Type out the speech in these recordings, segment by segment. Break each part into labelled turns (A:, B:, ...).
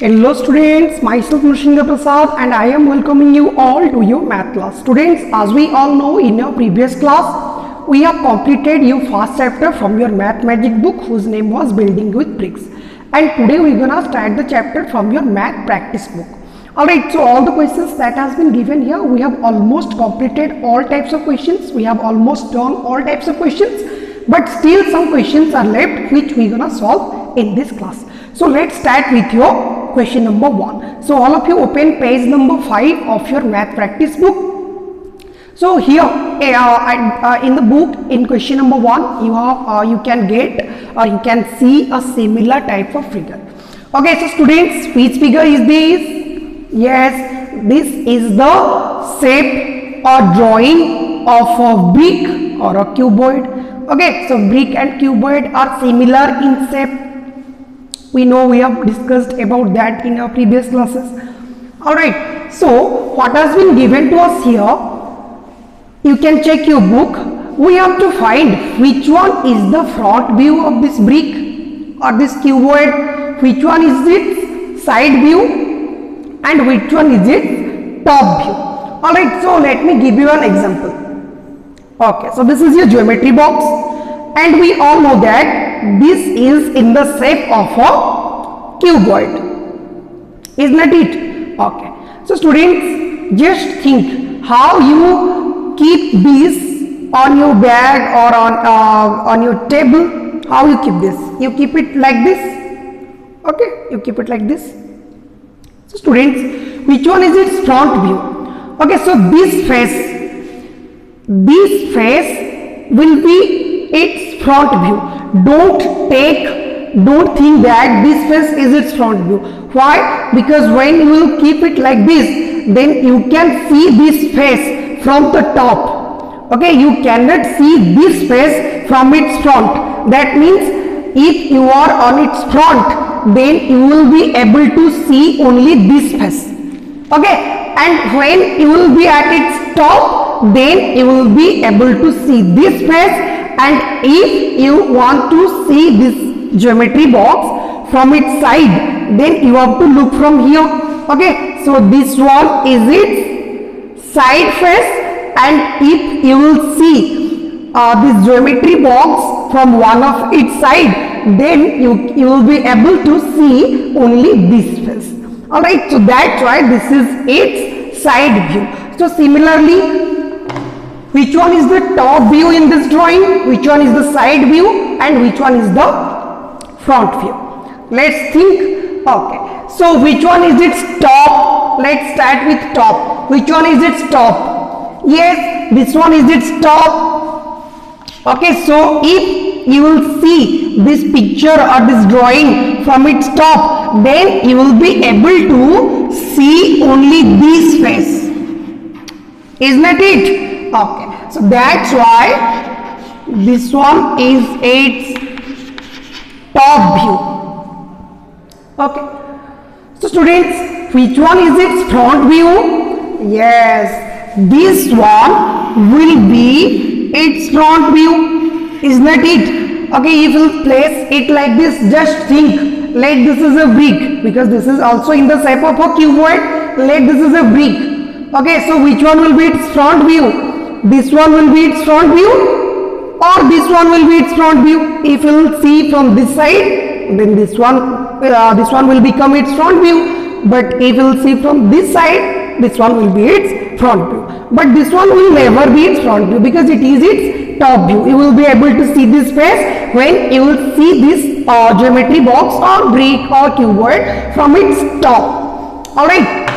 A: Hello students, myself Nrsinga Prasad and I am welcoming you all to your math class. Students, as we all know, in your previous class, we have completed your first chapter from your math magic book whose name was Building with Bricks. And today we are gonna start the chapter from your math practice book. Alright, so all the questions that has been given here, we have almost completed all types of questions. We have almost done all types of questions, but still some questions are left which we are gonna solve in this class. So let's start with your question number 1. So all of you open page number 5 of your math practice book. So here in the book, in question number 1, you can get or you can see a similar type of figure. Okay, so students, which figure is this? Yes, this is the shape or drawing of a brick or a cuboid. Okay, so brick and cuboid are similar in shape. We know we have discussed about that in our previous classes. Alright, so what has been given to us here, you can check your book. We have to find which one is the front view of this brick or this cuboid, which one is its side view and which one is its top view. Alright, so let me give you an example. Okay, so this is your geometry box and we all know that this is in the shape of a cuboid, isn't it? Okay, so students, just think how you keep this on your bag or on your table. How you keep this? You keep it like this. Okay, you keep it like this. So students, which one is its front view? Okay, so this face will be its front view. Don't think that this face is its front view. Why? Because when you will keep it like this, then you can see this face from the top. Okay, you cannot see this face from its front. That means if you are on its front, then you will be able to see only this face. Okay, and when you will be at its top, then you will be able to see this face. And if you want to see this geometry box from its side, then you have to look from here. Okay, so this one is its side face, and if you will see this geometry box from one of its side, then you will be able to see only this face. Alright, so that's why this is its side view. So similarly, which one is the top view in this drawing, which one is the side view, and which one is the front view? Let's think. Okay, so which one is its top? Let's start with top. Which one is its top? Yes, this one is its top. Okay, so if you will see this picture or this drawing from its top, then you will be able to see only this face, isn't it? Okay, so that's why this one is its top view. Okay, so students, which one is its front view? Yes, this one will be its front view, isn't it? Okay, if you place it like this, just think, like this is a brick, because this is also in the shape of a cuboid, like this is a brick. Okay, so which one will be its front view? This one will be its front view, or this one will be its front view. If you will see from this side, then this one will become its front view. But if you will see from this side, this one will be its front view. But this one will never be its front view because it is its top view. You will be able to see this face when you will see this geometry box or brick or cuboid from its top. Alright.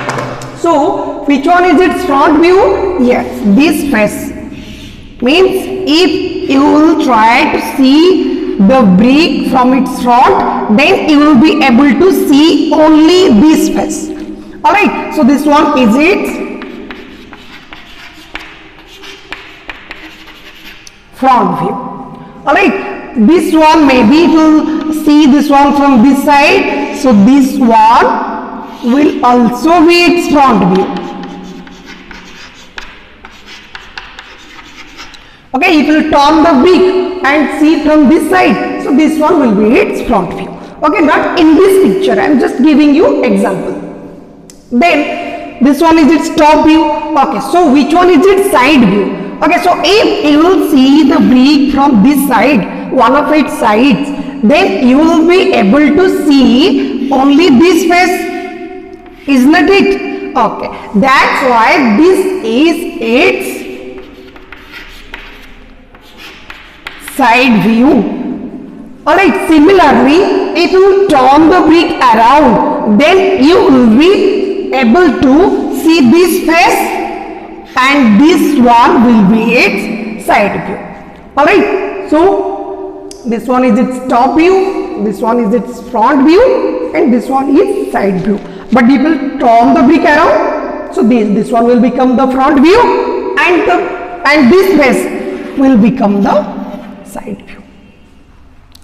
A: So, which one is its front view? Yes, this face. Means if you will try to see the brick from its front, then you will be able to see only this face. Alright, so this one is its front view. Alright, this one maybe it will see this one from this side. So, this one will also be its front view. Okay, if you turn the brick and see from this side, so this one will be its front view. Okay, not in this picture, I am just giving you example. Then this one is its top view. Okay, so which one is its side view? Okay, so if you will see the brick from this side, one of its sides, then you will be able to see only this face, isn't it? Okay, that's why this is its side view. Alright, similarly, if you turn the brick around, then you will be able to see this face and this one will be its side view. Alright, so this one is its top view, this one is its front view, and this one is side view. But you will turn the brick around, so this one will become the front view, and this face will become the side view.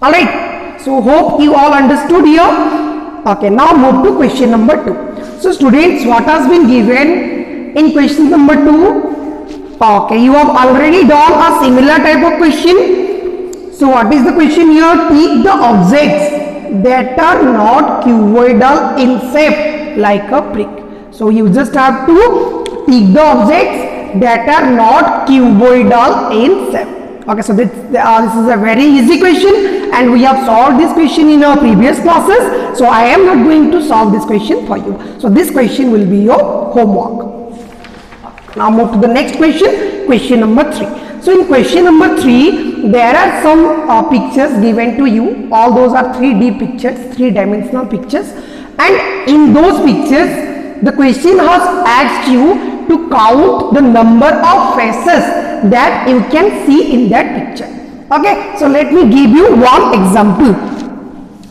A: Alright, so hope you all understood here. Okay, now move to question number 2. So students, what has been given in question number 2? Okay, you have already done a similar type of question. So what is the question here? Take the objects that are not cuboidal in shape like a brick. So you just have to take the objects that are not cuboidal in shape. Okay, so this is a very easy question, and we have solved this question in our previous classes. So I am not going to solve this question for you. So this question will be your homework. Now move to the next question, question number 3. So in question number 3, there are some pictures given to you. All those are 3D pictures, 3-dimensional pictures, and in those pictures, the question has asked you to count the number of faces that you can see in that picture. Okay, so let me give you one example.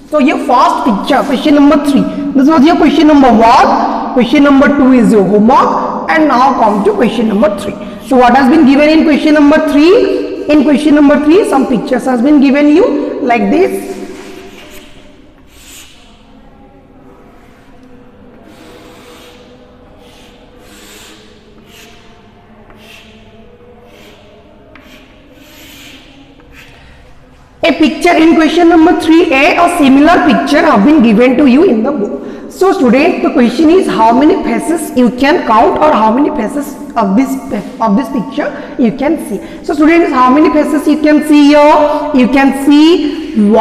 A: So your first picture, question number 3, this was your question number 1, question number 2 is your homework, and now come to question number 3. So what has been given in question number 3? In question number 3, some pictures has been given you like this. A picture in question number 3a, a similar picture have been given to you in the book. So students, the question is how many faces you can count, or how many faces of this picture you can see. So students, how many faces you can see here? You can see 1,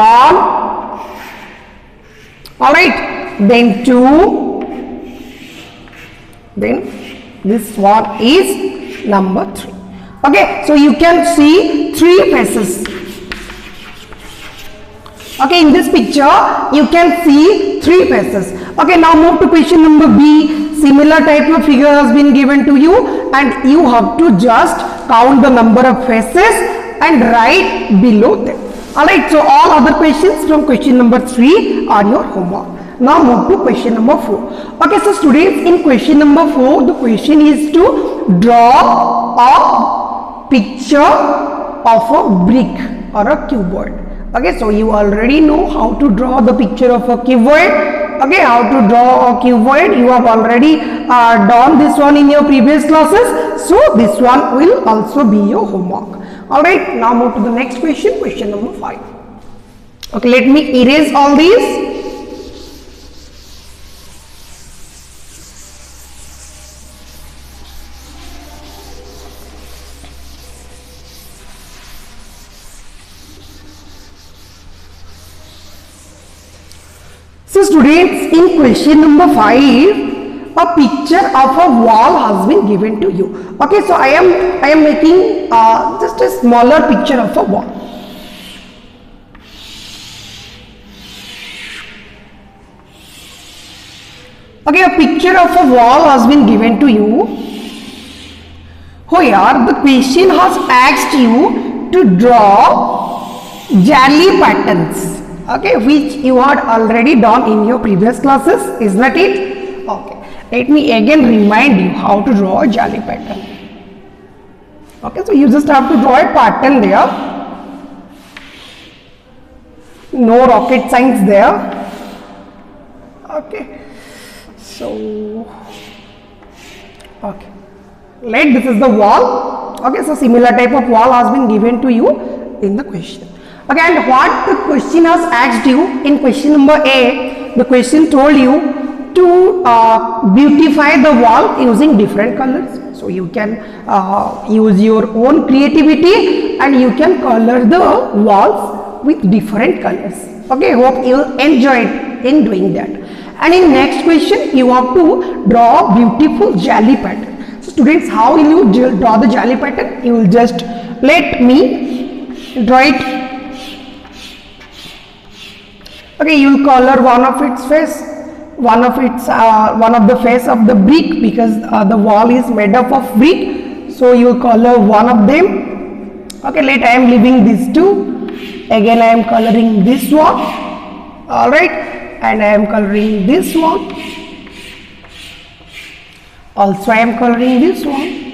A: alright, then 2, then this one is number 3. Okay, so you can see 3 faces. Okay, in this picture you can see 3 faces. Okay, now move to question number B. Similar type of figure has been given to you, and you have to just count the number of faces and write below them. Alright, so all other questions from question number 3 are your homework. Now move to question number 4. Okay, so students, in question number 4, the question is to draw a picture of a brick or a cuboid. Okay, so you already know how to draw the picture of a cuboid. Okay, how to draw a cuboid, you have already done this one in your previous classes. So this one will also be your homework. Alright, now move to the next question, question number 5. Okay, let me erase all these. So students, in question number 5, a picture of a wall has been given to you. Okay, so I am making just a smaller picture of a wall. Okay, a picture of a wall has been given to you. Here the question has asked you to draw jelly patterns. Okay, which you had already done in your previous classes, is not it? Okay, let me again remind you how to draw a jelly pattern. Okay, so you just have to draw a pattern there. No rocket science there. Okay, so okay, this is the wall. Okay, so similar type of wall has been given to you in the question. Okay, and what the question has asked you in question number A, the question told you to beautify the wall using different colors. So you can use your own creativity and you can color the walls with different colors. Okay, hope you enjoyed in doing that. And in next question, you have to draw a beautiful jelly pattern. So students, how will you draw the jelly pattern? You will just let me draw it. Okay, you will color one of its face, one of the face of the brick, because the wall is made up of brick. So you will color one of them. Okay, I am leaving these two. Again, I am coloring this one. All right, and I am coloring this one. Also, I am coloring this one.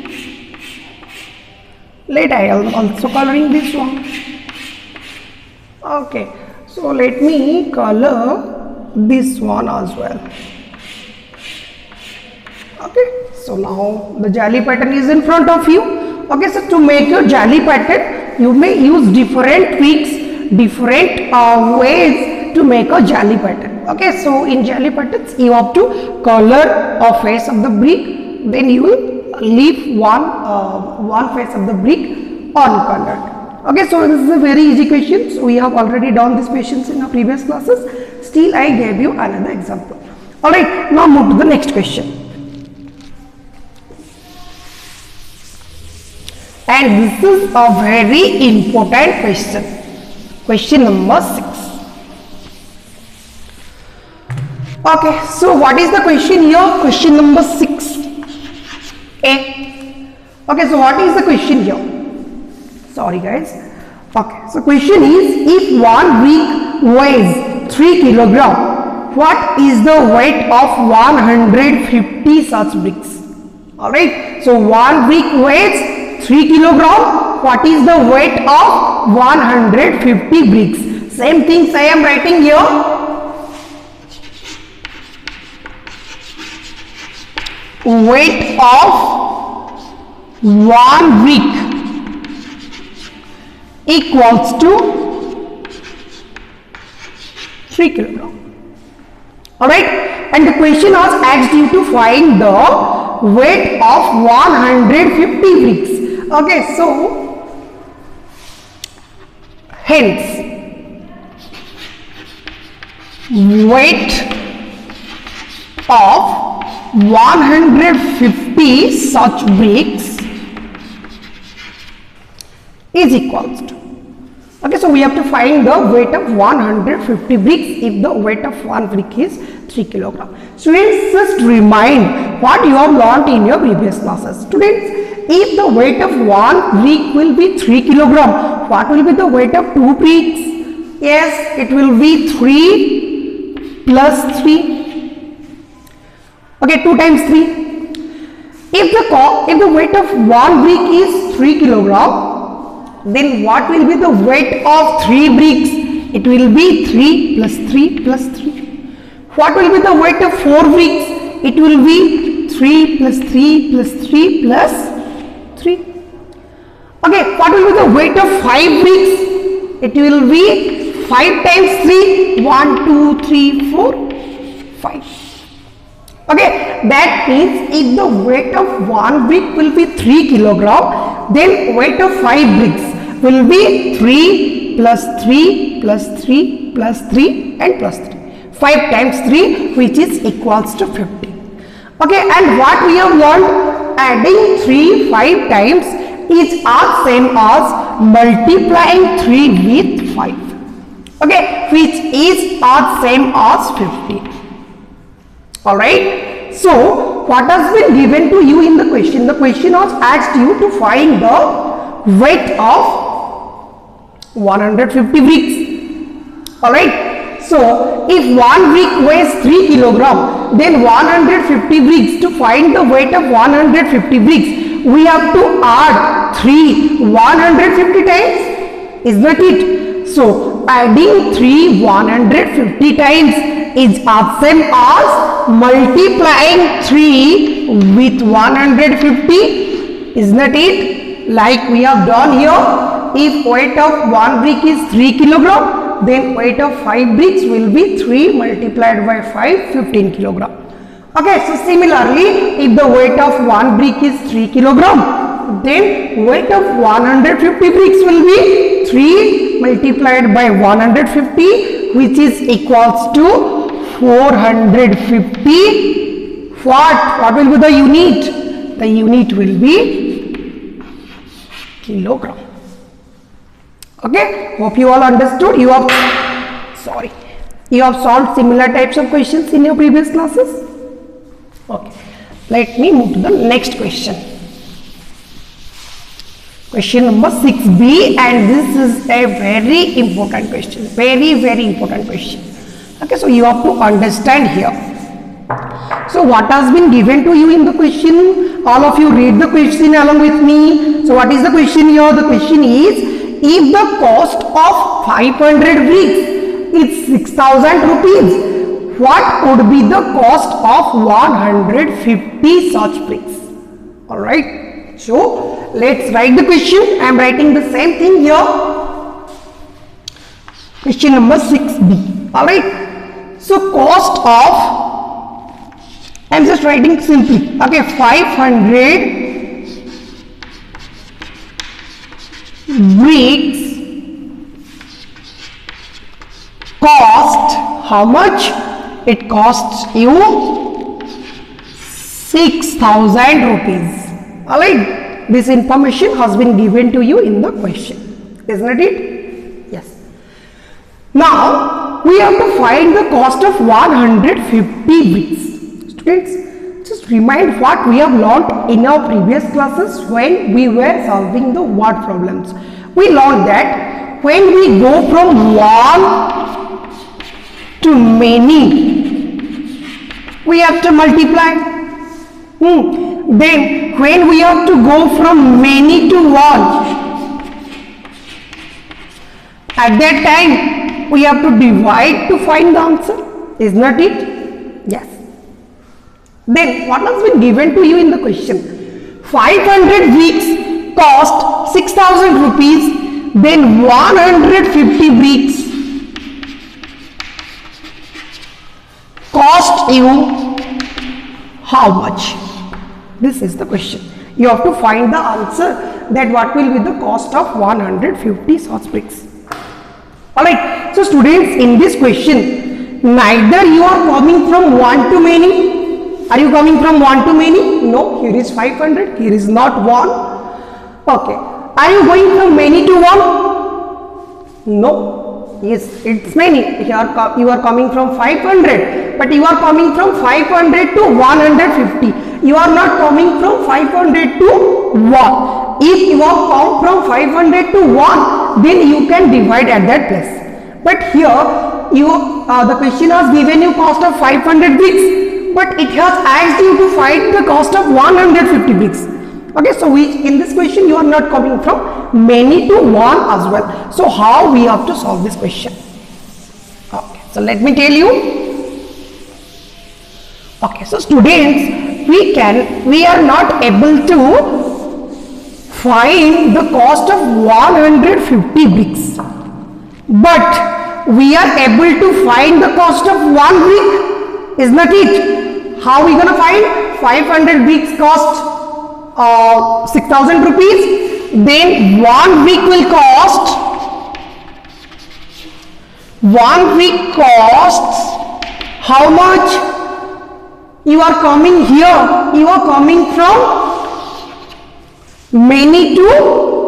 A: I am also coloring this one. Okay. So let me color this one as well. Okay, so now the jelly pattern is in front of you. Okay, so to make your jelly pattern, you may use different tweaks, different ways to make a jelly pattern. Okay, so in jelly patterns, you have to color a face of the brick, then you will leave one face of the brick uncolored. Okay, so this is a very easy question. So we have already done these questions in our previous classes. Still, I gave you another example. Alright, now move to the next question. And this is a very important question. Question number 6. Okay, so what is the question here? Question number 6. A. Okay, so what is the question here? Sorry guys. Okay, so question is, if one brick weighs 3 kg, what is the weight of 150 such bricks? Alright, so one brick weighs 3 kg, what is the weight of 150 bricks? Same things I am writing here. Weight of one brick equals to 3 kg. Alright, and the question has asked you to find the weight of 150 bricks. Okay, so hence weight of 150 such bricks is equals to, okay, so we have to find the weight of 150 bricks if the weight of one brick is 3 kg. Students, just remind what you have learnt in your previous classes. Students, if the weight of one brick will be 3 kg, what will be the weight of two bricks? Yes, it will be 3 plus 3. Okay, 2 times 3. If the weight of one brick is 3 kg, then what will be the weight of 3 bricks? It will be 3 plus 3 plus 3. What will be the weight of 4 bricks? It will be 3 plus 3 plus 3 plus 3. Okay, what will be the weight of 5 bricks? It will be 5 times 3, 1, 2, 3, 4, 5. Okay, that means if the weight of one brick will be 3 kg, then weight of 5 bricks will be 3 plus 3 plus 3 plus 3 and plus 3. 5 times 3, which is equals to 50. Okay, and what we have learned, adding 3 5 times is as same as multiplying 3 with 5. Okay, which is as same as 50. Alright, so what has been given to you in the question? The question has asked you to find the weight of 150 bricks. Alright, so if one brick weighs 3 kg, then 150 bricks. To find the weight of 150 bricks, we have to add 3 150 times, is not it? So adding 3 150 times is as same as multiplying 3 with 150, is not it? Like we have done here. if weight of one brick is 3 kilogram, then weight of 5 bricks will be 3 multiplied by 5, 15 kilogram. Okay, so similarly, if the weight of one brick is 3 kilogram, then weight of 150 bricks will be 3 multiplied by 150, which is equals to 450. What will be the unit? The unit will be kilogram. Okay, hope you all understood. You have solved similar types of questions in your previous classes. Okay, let me move to the next question. Question number 6b, and this is a very important question. Very important question. Okay, so you have to understand here. So what has been given to you in the question? All of you read the question along with me. So what is the question here? The question is, if the cost of 500 bricks is 6,000 rupees, what would be the cost of 150 such bricks? Alright, so let's write the question. I am writing the same thing here. Question number 6b. Alright, so cost of, I am just writing simply, okay, 500 bricks cost how much? It costs you 6,000 rupees. Alright, this information has been given to you in the question, isn't it? Yes. Now we have to find the cost of 150 bricks. Students, just remind what we have learned in our previous classes when we were solving the word problems. We learned that when we go from one to many, we have to multiply. Then when we have to go from many to one, at that time we have to divide to find the answer, is not it? Yes. Then what has been given to you in the question? 500 bricks cost 6,000 rupees, then 150 bricks cost you how much? This is the question. You have to find the answer, that what will be the cost of 150 such bricks. Alright, so students, in this question, neither you are coming from 1 to many. Are you coming from 1 to many? No, here is 500, here is not 1. Okay, are you going from many to 1? No. Yes, it's many. Here you are coming from 500, but you are coming from 500 to 150. You are not coming from 500 to 1. If you have come from 500 to 1, then you can divide at that place. But here, the question has given you cost of 500 bricks, but it has asked you to find the cost of 150 bricks. Okay, so in this question you are not coming from many to 1 as well. So how we have to solve this question? Okay, so let me tell you. Okay, so students, we are not able to find the cost of 150 bricks, but we are able to find the cost of 1 brick, is not it? How we gonna find? 500 bricks cost 6,000 rupees, then 1 brick will cost, 1 brick costs how much? You are coming here, you are coming from many to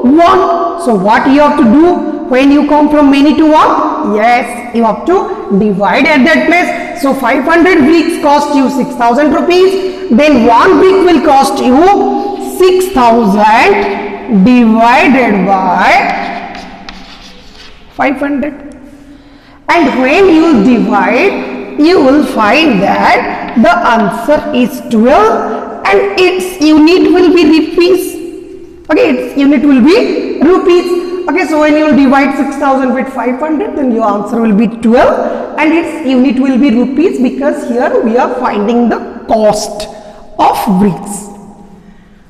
A: 1. So what you have to do when you come from many to 1? Yes, you have to divide at that place. So 500 bricks cost you 6,000 rupees, then 1 brick will cost you 6,000 divided by 500. And when you divide, you will find that the answer is 12 and its unit will be rupees. Okay, its unit will be rupees. Okay, so when you will divide 6,000 with 500, then your answer will be 12 and its unit will be rupees, because here we are finding the cost of bricks.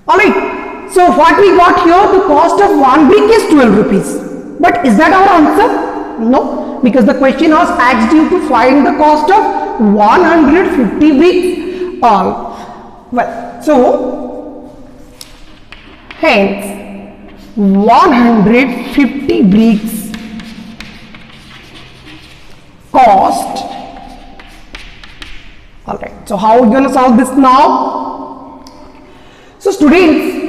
A: Alright, So what we got here, the cost of one brick is 12 rupees. But is that our answer? No, because the question was asked you to find the cost of 150 bricks. Well, so hence 150 bricks cost. Alright, so how are we going to solve this now? So students,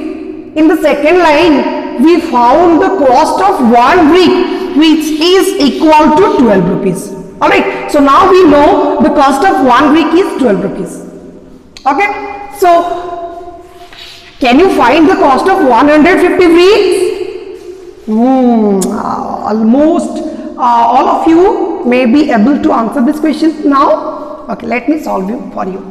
A: in the second line, we found the cost of one brick which is equal to 12 rupees. Alright, so now we know the cost of one brick is 12 rupees. Okay, so can you find the cost of 150 bricks? Almost all of you may be able to answer this question now. Okay, let me solve it for you.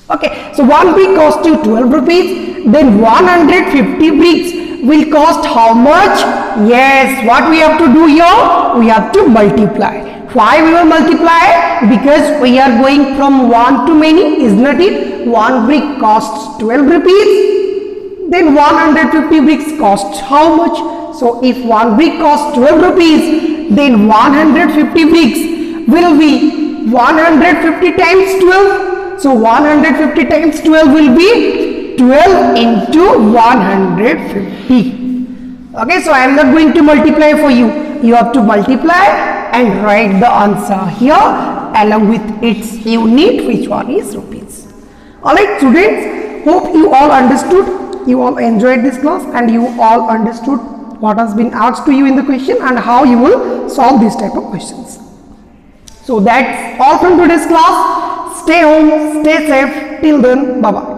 A: Okay, so one brick cost you 12 rupees, then 150 bricks will cost how much? Yes, what we have to do here? We have to multiply. Why we will multiply? Because we are going from 1 to many, is not it? One brick costs 12 rupees. Then 150 bricks cost how much? So if one brick costs 12 rupees, then 150 bricks will be 150 times 12. So 150 times 12 will be 12 into 150. Okay, so I am not going to multiply for you. You have to multiply and write the answer here along with its unit, which one is rupees. Alright students, hope you all understood. You all enjoyed this class and you all understood what has been asked to you in the question and how you will solve this type of questions. So that's all from today's class. Stay home, stay safe. Till then, bye bye.